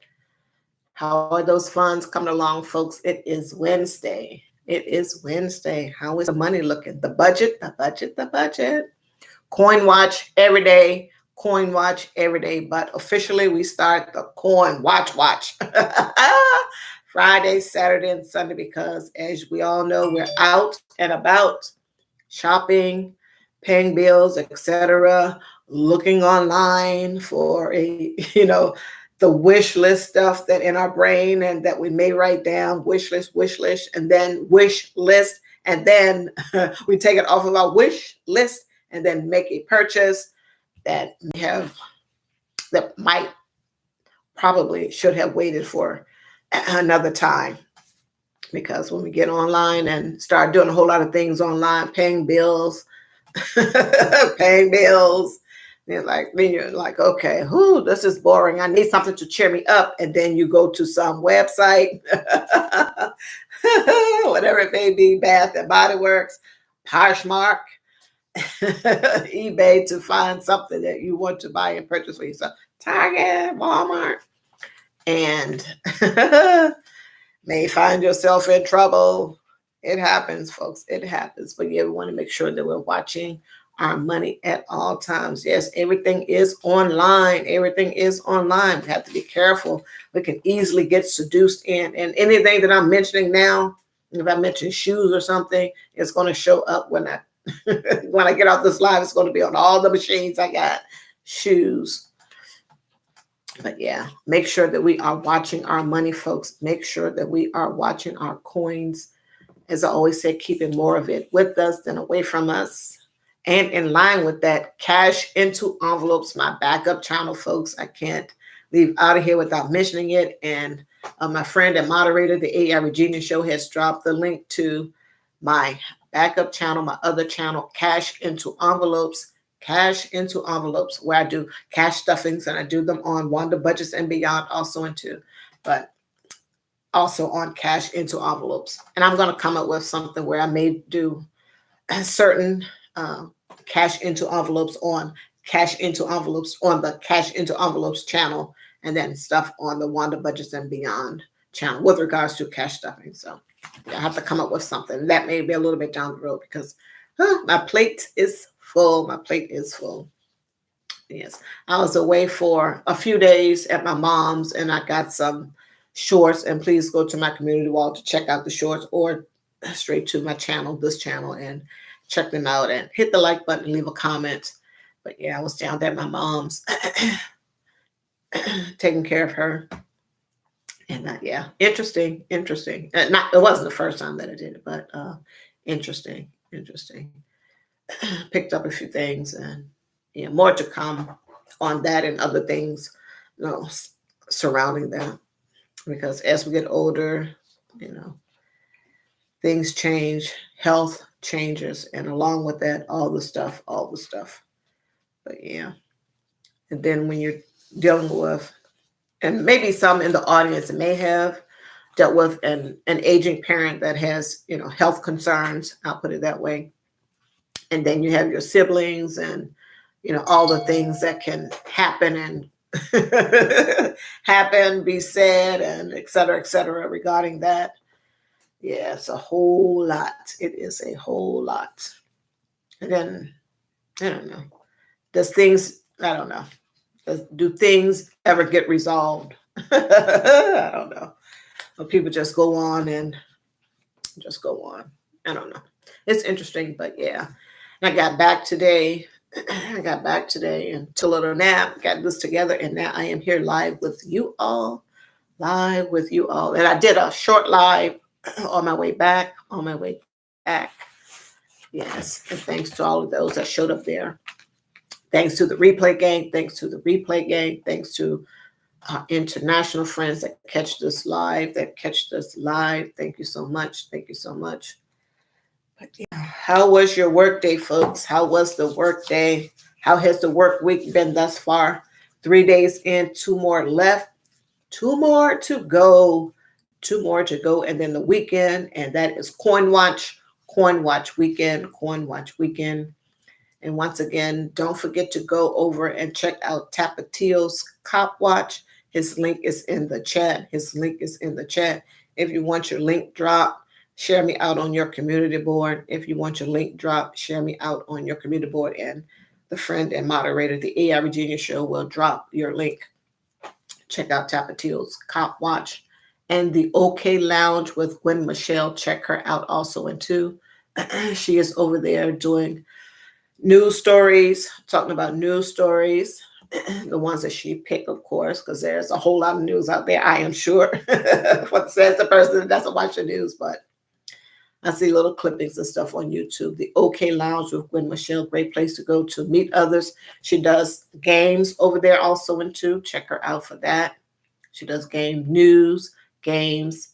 How are those funds coming along, folks? It is Wednesday. It is Wednesday. How is the money looking? The budget, the budget, the budget. Coin watch every day. Coin watch every day. But officially, we start the coin watch. Friday, Saturday, and Sunday, because as we all know, we're out and about shopping, paying bills, etc., looking online for the wish list stuff that in our brain and that we may write down, wish list, and then wish list, and then we take it off of our wish list and then make a purchase that might probably should have waited for another time. Because when we get online and start doing a whole lot of things online, paying bills, then you're like, okay, this is boring. I need something to cheer me up. And then you go to some website, whatever it may be, Bath and Body Works, Poshmark, eBay, to find something that you want to buy and purchase for yourself. Target, Walmart. And may find yourself in trouble. It happens, folks. It happens. But yeah, we want to make sure that we're watching our money at all times. Yes, everything is online. Everything is online. We have to be careful. We can easily get seduced in. And anything that I'm mentioning now, if I mention shoes or something, it's going to show up when I when I get off this live. It's going to be on all the machines I got. Shoes. But yeah, make sure that we are watching our money, folks. Make sure that we are watching our coins. As I always say, keeping more of it with us than away from us. And in line with that, cash into envelopes, my backup channel, folks. I can't leave out of here without mentioning it. And my friend and moderator, the A.I. Regina Show, has dropped the link to my backup channel, my other channel, Cash into Envelopes. Cash into Envelopes, where I do cash stuffings, and I do them on Wanda Budgets and Beyond, also on Cash into Envelopes. And I'm going to come up with something where I may do certain cash into envelopes on Cash into Envelopes on the Cash into Envelopes channel, and then stuff on the Wanda Budgets and Beyond channel with regards to cash stuffing. So I have to come up with something. That may be a little bit down the road because my plate is full. My plate is full. Yes. I was away for a few days at my mom's, and I got some shorts. And please go to my community wall to check out the shorts, or straight to my channel, this channel, and check them out and hit the like button, leave a comment. But yeah, I was down at my mom's taking care of her. And yeah, interesting. It wasn't the first time that I did it, but interesting. Picked up a few things, and yeah, more to come on that and other things, surrounding that. Because as we get older, things change, health changes, and along with that, all the stuff. But yeah, and then when you're dealing with, and maybe some in the audience may have dealt with an aging parent that has, health concerns, I'll put it that way. And then you have your siblings and, all the things that can happen and be said, and et cetera, regarding that. Yeah, it's a whole lot. It is a whole lot. And then, I don't know. I don't know. Do things ever get resolved? I don't know. Or people just go on. I don't know. It's interesting, but yeah. And I got back today. And took a little nap, got this together, and now I am here live with you all. And I did a short live on my way back. Yes, and thanks to all of those that showed up there. Thanks to the replay gang. Thanks to the replay gang. Thanks to our international friends that catch this live. Thank you so much. Thank you so much. But yeah, how was your work day, folks? How was the work day? How has the work week been thus far? 3 days in, 2 more left, 2 more to go, 2 more to go, and then the weekend, and that is Coin Watch weekend, Coin Watch weekend. And once again, don't forget to go over and check out Tapatio's Cop Watch. His link is in the chat. If you want your link drop, share me out on your community board. Share me out on your community board, and the friend and moderator, the AI Virginia Show, will drop your link. Check out Tapatio's Cop Watch and the OK Lounge with Gwen Michelle. Check her out also in too. She is over there doing news stories, talking about news stories, the ones that she picked, of course, because there's a whole lot of news out there, I am sure. What says the person that doesn't watch the news, but I see little clippings and stuff on YouTube. The OK Lounge with Gwen Michelle, great place to go to meet others. She does games over there also in too. Check her out for that. She does game news, games,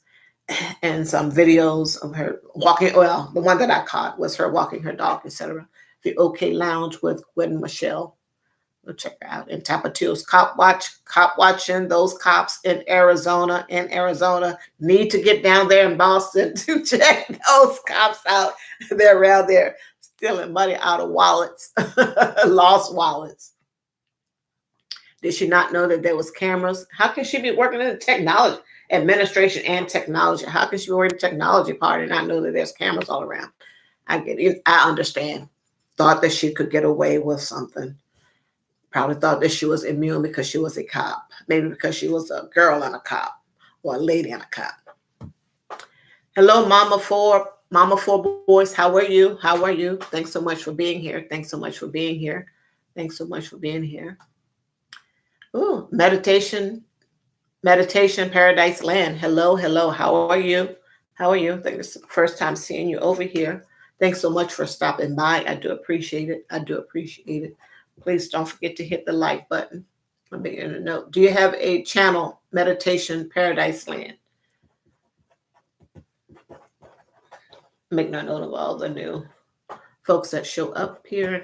and some videos of her walking. Well, the one that I caught was her walking her dog, etc. The OK Lounge with Gwen Michelle. Go check her out. And Tapatio's Cop watching those cops in Arizona. Need to get down there in Boston to check those cops out. They're around there stealing money out of wallets, lost wallets. Did she not know that there was cameras? How can she be working in the technology, administration and technology? How can she be working in the technology part and not know that there's cameras all around? I get it. I understand. Thought that she could get away with something. Probably thought that she was immune because she was a cop. Maybe because she was a girl and a cop, or a lady and a cop. Hello, Mama Four Boys. How are you? Thanks so much for being here. Ooh, meditation, Paradise Land. Hello. How are you? I think it's the first time seeing you over here. Thanks so much for stopping by. I do appreciate it. Please don't forget to hit the like button. I'll be in a note. Do you have a channel, Meditation Paradise Land? Make no note of all the new folks that show up here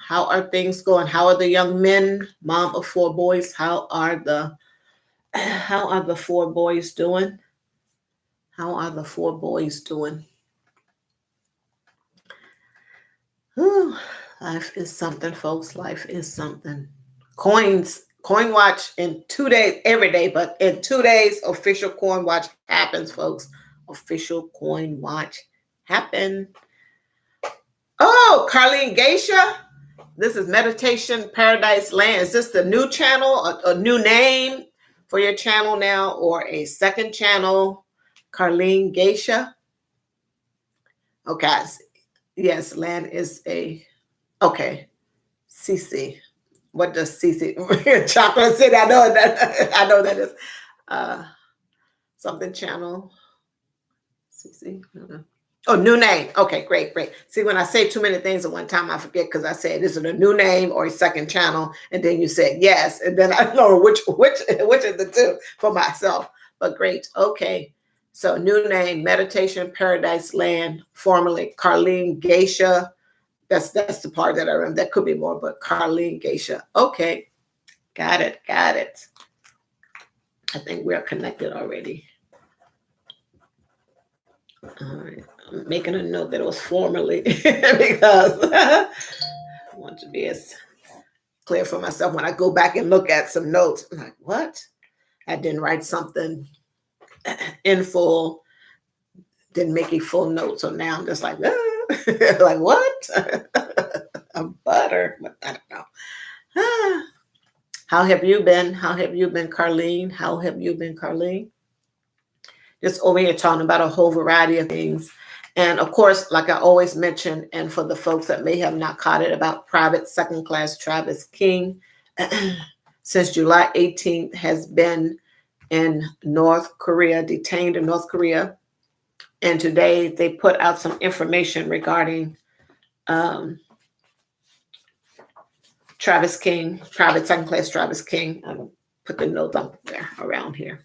How are things going? How are the young men? Mom of 4 boys. How are the 4 boys doing? Whew. Life is something, folks. Life is something. Coin Watch in 2 days, every day, but in 2 days, official Coin Watch happens, folks. Official Coin Watch happen. Oh, Carlene Geisha. This is Meditation Paradise Land. Is this the new channel, a new name for your channel now, or a second channel? Carlene Geisha. Okay. Yes, land is okay. CC. What does CC? Chocolate City. I know that is something channel. CC. Oh, new name. Okay, great. See, when I say too many things at one time, I forget because I said, is it a new name or a second channel? And then you said yes, and then I don't know which of the two for myself. But great. Okay. So new name, Meditation Paradise Land, formerly Carlene Geisha. That's the part that I remember. That could be more, but Carlene Geisha. Okay. Got it. I think we are connected already. All right. I'm making a note that it was formerly because I want to be as clear for myself when I go back and look at some notes. I'm like, what? I didn't write something in full, didn't make a full note. So now I'm just like, like what? A butter. I don't know. How have you been? Carlene? Just over here talking about a whole variety of things. And of course, like I always mention, and for the folks that may have not caught it, about Private Second Class Travis King, since July 18th has been in North Korea, detained in North Korea And today they put out some information regarding Travis King, private second class Travis King. I'm going to put the notes up there around here.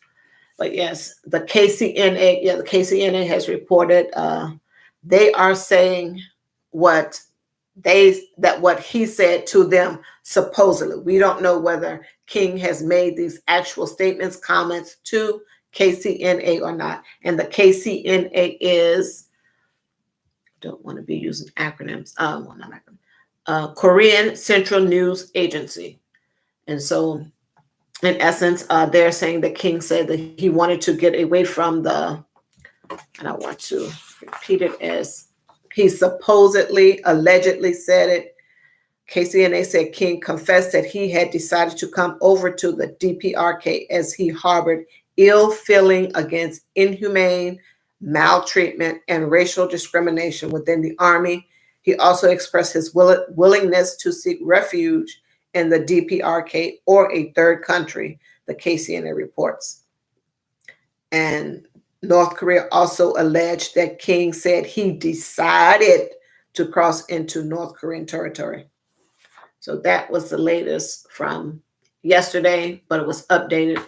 But yes, the KCNA has reported they are saying what he said to them supposedly. We don't know whether King has made these actual statements, comments to KCNA or not. And the KCNA is, don't want to be using acronyms. Well, not acronyms. Korean Central News Agency. And so in essence, they're saying that King said that he wanted to get away from the, and I want to repeat it as he supposedly, allegedly said it. KCNA said King confessed that he had decided to come over to the DPRK as he harbored ill feeling against inhumane maltreatment and racial discrimination within the Army. He also expressed his willingness to seek refuge in the DPRK or a third country, the KCNA reports. And North Korea also alleged that King said he decided to cross into North Korean territory. So that was the latest from yesterday, but it was updated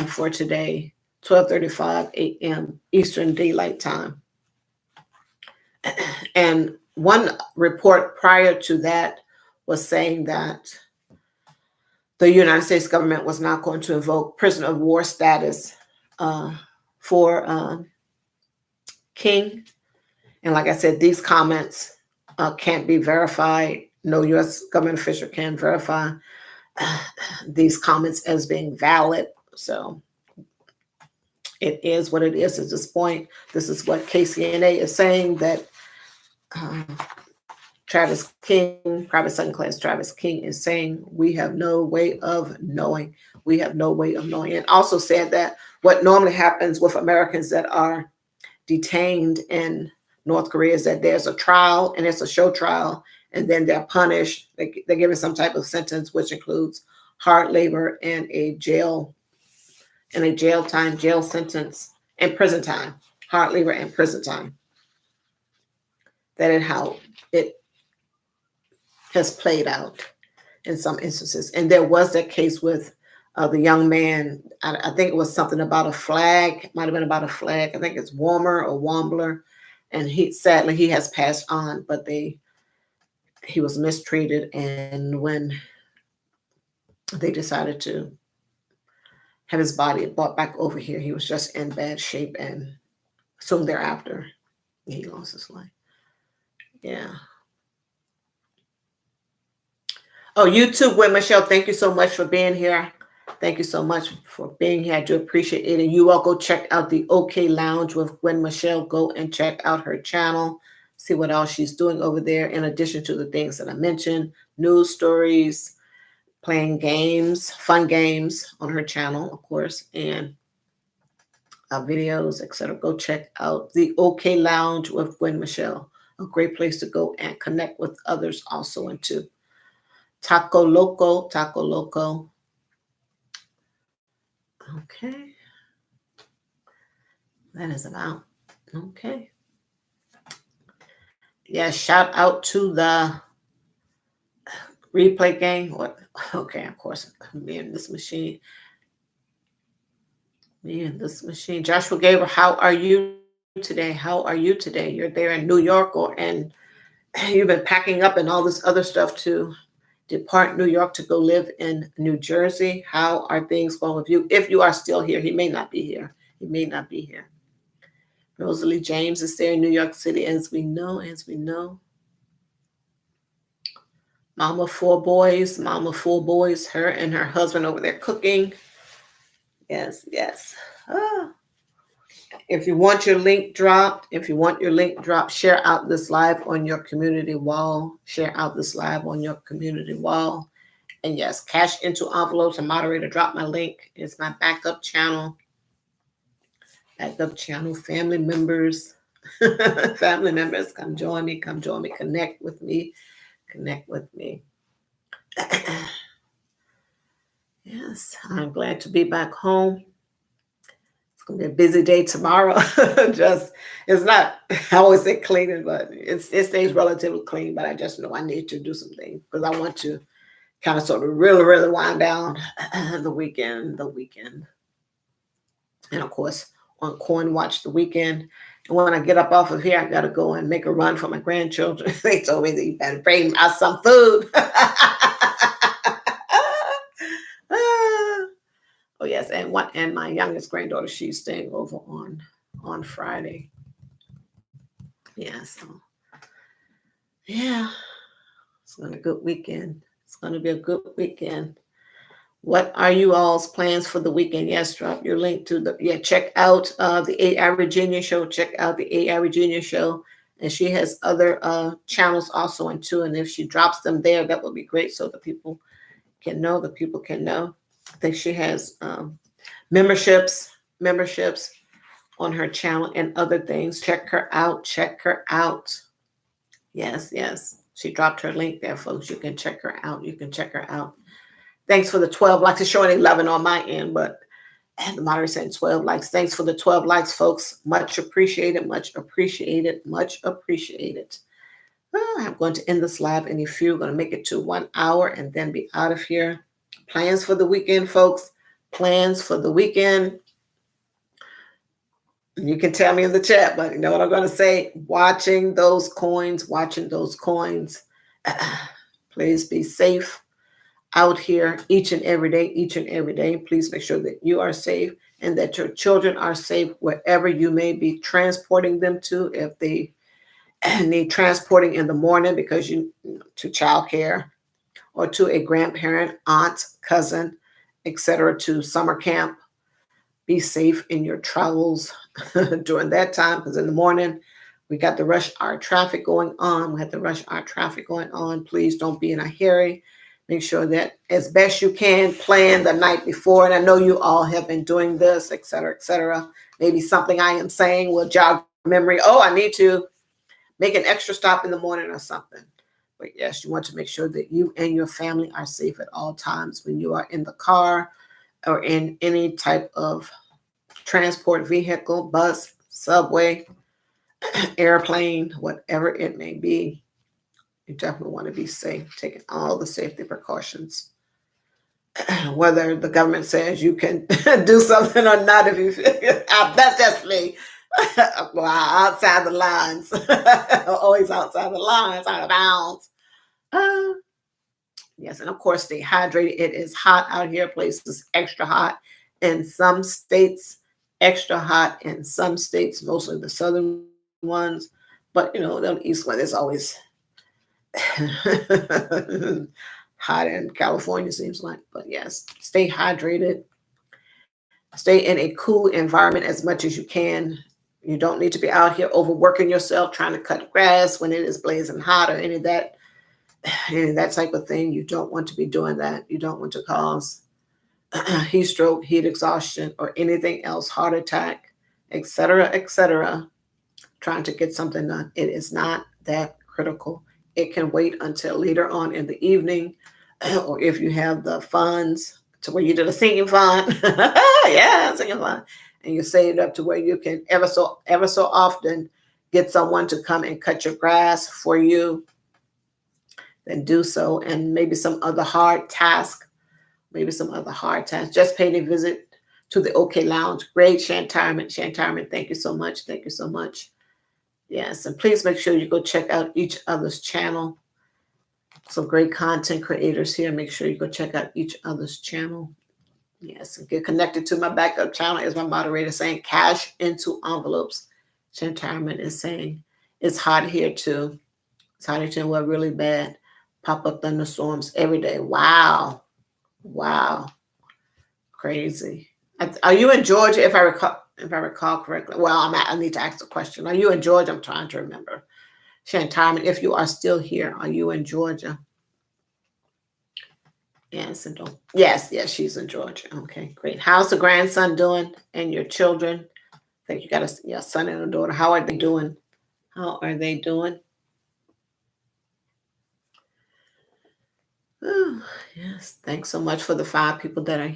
for today, 12:35 a.m. Eastern Daylight Time. And one report prior to that was saying that the United States government was not going to invoke prisoner of war status for King. And like I said, these comments can't be verified. No U.S. government official can verify these comments as being valid. So it is what it is at this point. This is what KCNA is saying, that Travis King, private second class Travis King, is saying we have no way of knowing. We have no way of knowing. And also said that what normally happens with Americans that are detained in North Korea is that there's a trial, and it's a show trial, and then they're punished. They're given some type of sentence, which includes hard labor and a jail sentence, and prison time, hard labor and prison time. That is how it has played out in some instances. And there was that case with the young man. I think it was something about a flag. It might have been about a flag. I think it's Warmer or Wambler. And sadly he has passed on, but he was mistreated. And when they decided to have his body brought back over here, he was just in bad shape, and soon thereafter he lost his life. Yeah. Oh, you too, Gwen Michelle. Thank you so much for being here. Thank you so much for being here. I do appreciate it. And you all go check out the OK Lounge with Gwen Michelle. Go and check out her channel. See what else she's doing over there, in addition to the things that I mentioned, news stories, playing games, fun games on her channel, of course, and videos, etc. Go check out the OK Lounge with Gwen Michelle. A great place to go and connect with others also into. Taco Loco. Okay. That is about. Okay. Yeah, shout out to the replay gang. What? Okay, of course. Me and this machine. Joshua Gabriel, how are you today? You're there in New York, and you've been packing up and all this other stuff to depart New York to go live in New Jersey. How are things going with you? If you are still here, he may not be here. Rosalie James is there in New York City, as we know. Mama four boys, her and her husband over there cooking. Yes. If you want your link dropped, share out this live on your community wall. And yes, cash into envelopes. A moderator dropped my link. It's my backup channel. Family members. Come join me. Connect with me. Yes, I'm glad to be back home. It's Be a busy day tomorrow. Just it's not I always say cleaning, but it stays relatively clean. But I just know I need to do some things because I want to kind of sort of really wind down the weekend, and of course on Coin Watch the weekend. And when I get up off of here, I gotta go and make a run for my grandchildren. They told me that you better bring out some food. Oh yes, and my youngest granddaughter, she's staying over on Friday. Yeah, so yeah, it's gonna be a good weekend. It's gonna be a good weekend. What are you all's plans for the weekend? Yes, drop your link to check out the AI Virginia show. Check out the AI Virginia show. And she has other channels also in too. And if she drops them there, that would be great so the people can know. The people can know. I think she has memberships on her channel and other things. Check her out. Check her out. Yes. She dropped her link there, folks. You can check her out. Thanks for the 12 likes. It's showing 11 on my end, but the moderator saying 12 likes. Thanks for the 12 likes, folks. Much appreciated. I'm going to end this live in a few. Going to make it to 1 hour and then be out of here. Plans for the weekend, folks. Plans for the weekend. You can tell me in the chat, but you know what I'm going to say? Watching those coins. Please be safe out here each and every day. Please make sure that you are safe and that your children are safe wherever you may be transporting them to. If they need transporting in the morning because to childcare or to a grandparent, aunt, cousin, etc., to summer camp, be safe in your travels during that time, because in the morning we got the rush hour traffic going on. Please don't be in a hurry. Make sure that as best you can plan the night before. And I know you all have been doing this, et cetera. Maybe something I am saying will jog memory. Oh, I need to make an extra stop in the morning or something. But yes, you want to make sure that you and your family are safe at all times when you are in the car or in any type of transport vehicle, bus, subway, airplane, whatever it may be. You definitely want to be safe, taking all the safety precautions. Whether the government says you can do something or not, if you that's just me. Well, outside the lines, always outside the lines, out of bounds. Yes, and of course, stay hydrated. It is hot out here. Places extra hot in some states, mostly the southern ones. But the east one is always hot in California, seems like. But yes, stay hydrated. Stay in a cool environment as much as you can. You don't need to be out here overworking yourself trying to cut grass when it is blazing hot or any of that type of thing. You don't want to be doing that. You don't want to cause heat stroke, heat exhaustion, or anything else, heart attack, etc., trying to get something done. It is not that critical. It can wait until later on in the evening, or if you have the funds to where you did a singing fund, singing fund, and you saved up to where you can ever so often get someone to come and cut your grass for you, then do so. And maybe some other hard task. Just paid a visit to the OK Lounge. Great, Shantarman, thank you so much. Yes, and please make sure you go check out each other's channel. Some great content creators here. Make sure you go check out each other's channel. Yes, and get connected to my backup channel, as my moderator saying, cash into envelopes. Shantarman is saying, it's hot here too. Well, really bad. Pop-up thunderstorms every day. Wow. Crazy. Are you in Georgia, if I recall correctly? Well, I need to ask the question. Are you in Georgia? I'm trying to remember. Shantarman, if you are still here, are you in Georgia? Yes, she's in Georgia. Okay, great. How's the grandson doing and your children? I think you got a son and a daughter. How are they doing? Oh, yes. Thanks so much for the 5 people that are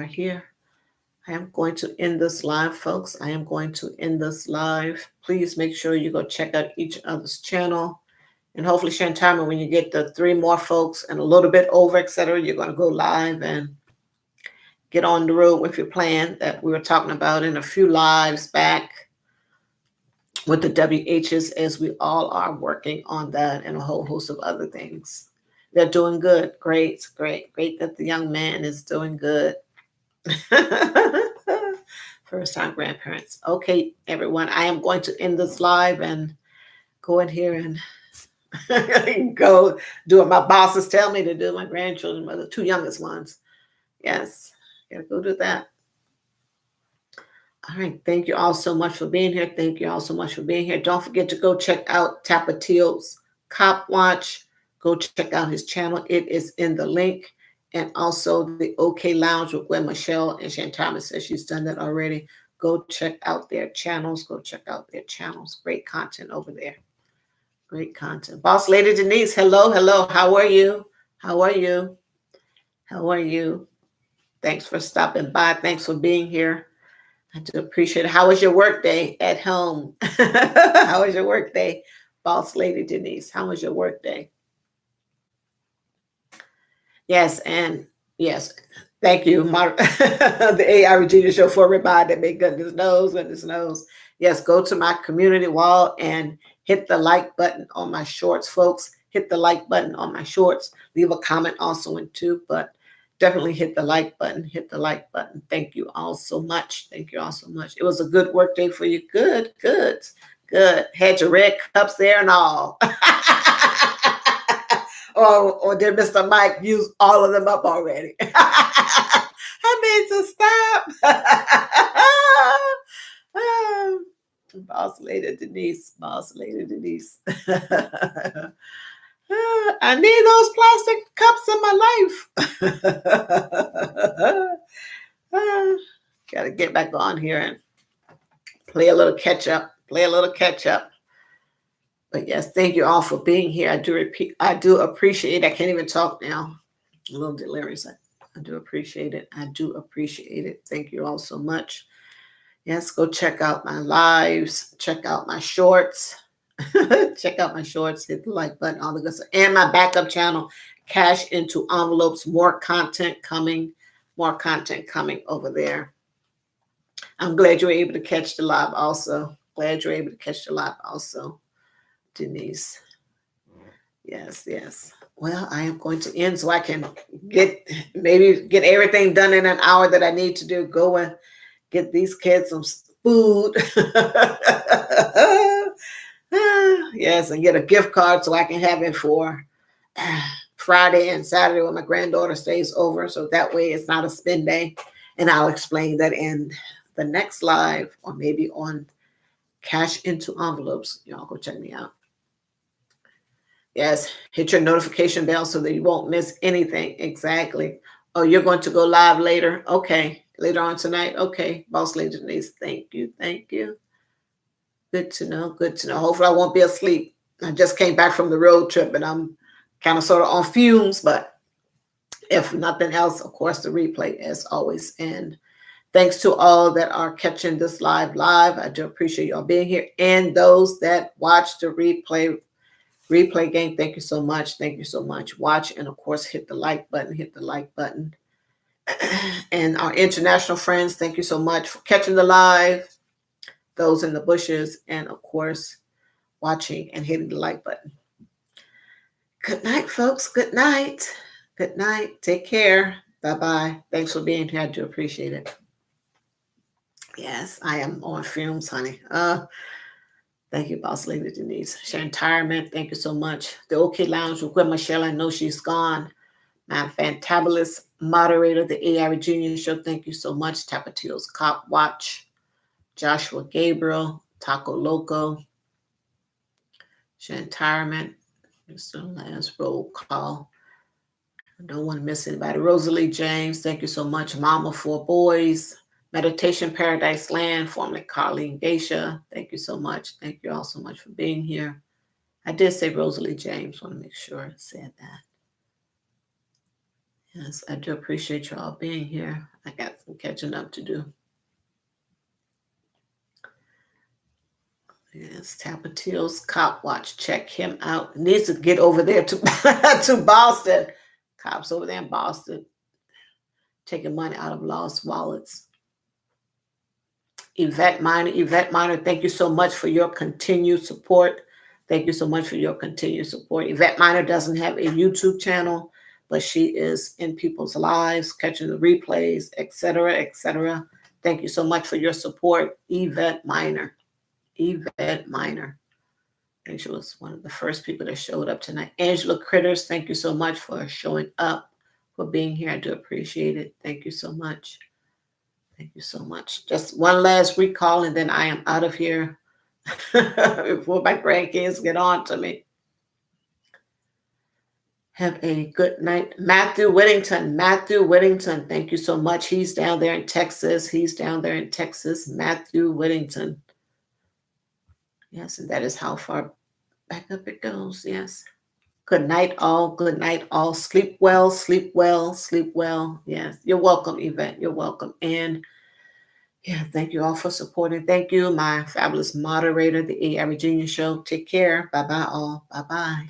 here. I am going to end this live, folks. I am going to end this live. Please make sure you go check out each other's channel. And hopefully, Shantama, when you get the 3 more folks and a little bit over, etc., you're going to go live and get on the road with your plan that we were talking about in a few lives back with the WHs, as we all are working on that and a whole host of other things. They're doing good. Great, great, great that the young man is doing good. First time grandparents. Okay, everyone, I am going to end this live and go in here and go do what my bosses tell me to do. My grandchildren, the 2 youngest ones. Yes, gotta go do that. All right, thank you all so much for being here. Thank you all so much for being here. Don't forget to go check out Tapatio's Cop Watch. Go check out his channel. It is in the link. And also the OK Lounge with Gwen Michelle and Shantama says she's done that already. Go check out their channels. Go check out their channels. Great content over there. Great content. Boss Lady Denise, hello, hello. How are you? How are you? How are you? Thanks for stopping by. Thanks for being here. I do appreciate it. How was your work day at home? How was your work day, Boss Lady Denise? How was your work day? Yes, and yes, thank you, the AI Regina Show, for a reminder. May goodness knows. Yes, go to my community wall and hit the like button on my shorts, folks. Hit the like button on my shorts. Leave a comment also in too, but definitely hit the like button. Hit the like button. Thank you all so much. Thank you all so much. It was a good work day for you. Good. Had your red cups there and all. Or did Mr. Mike use all of them up already? I need to stop. Boss Lady Denise. I need those plastic cups in my life. Gotta get back on here and play a little catch up. But yes, thank you all for being here. I do appreciate it. I can't even talk now. A little delirious. I do appreciate it. Thank you all so much. Yes, go check out my lives. Check out my shorts. Hit the like button, all the good stuff. And my backup channel, Cash into Envelopes. More content coming over there. I'm glad you were able to catch the live also. Denise. Yes. Well, I am going to end so I can get everything done in an hour that I need to do. Go and get these kids some food. Yes, and get a gift card so I can have it for Friday and Saturday when my granddaughter stays over. So that way it's not a spend day. And I'll explain that in the next live or maybe on Cash into Envelopes. Y'all go check me out. Yes, hit your notification bell so that you won't miss anything. Exactly. Oh, you're going to go live later? Okay. Later on tonight? Okay. Boss Lady Denise, thank you. Good to know. Hopefully I won't be asleep. I just came back from the road trip and I'm kind of sort of on fumes, but if nothing else, of course, the replay as always. And thanks to all that are catching this live. I do appreciate y'all being here. And those that watch the replay game, thank you so much. Watch and of course hit the like button. And our international friends, thank you so much for catching the live. Those in the bushes and of course watching and hitting the like button. Good night, folks. Good night. Take care. Bye-bye. Thanks for being here. I do appreciate it. Yes, I am on fumes, honey. Thank you, Boss Lady Denise. Shantirement, thank you so much. The OK Lounge with Gwen Michelle, I know she's gone. My fantabulous moderator, the AI Regina Show, thank you so much. Tapatio's Cop Watch, Joshua Gabriel, Taco Loco, Shantirement, Mr. Last roll call. I don't want to miss anybody. Rosalie James, thank you so much. Mama 4 Boys, Meditation Paradise Land, formerly Carlene Geisha. Thank you so much. Thank you all so much for being here. I did say Rosalie James. Want to make sure I said that. Yes, I do appreciate you all being here. I got some catching up to do. Yes, Tapatiel's Cop Watch. Check him out. Needs to get over there to to Boston. Cops over there in Boston taking money out of lost wallets. Yvette Minor, thank you so much for your continued support. Thank you so much for your continued support. Yvette Minor doesn't have a YouTube channel, but she is in people's lives, catching the replays, etc., etc. Thank you so much for your support, Yvette Minor. Yvette Minor. I think she was one of the first people that showed up tonight. Angela Critters, thank you so much for showing up, for being here. I do appreciate it. Thank you so much. Thank you so much. Just one last recall, and then I am out of here before my grandkids get on to me. Have a good night. Matthew Whittington, thank you so much. He's down there in Texas. Matthew Whittington. Yes, and that is how far back up it goes. Yes. Good night, all. Good night, all. Sleep well, sleep well, sleep well. Yes. You're welcome, Yvette. You're welcome. And yeah, thank you all for supporting. Thank you, my fabulous moderator, the A.I. Virginia Show. Take care. Bye-bye, all. Bye-bye.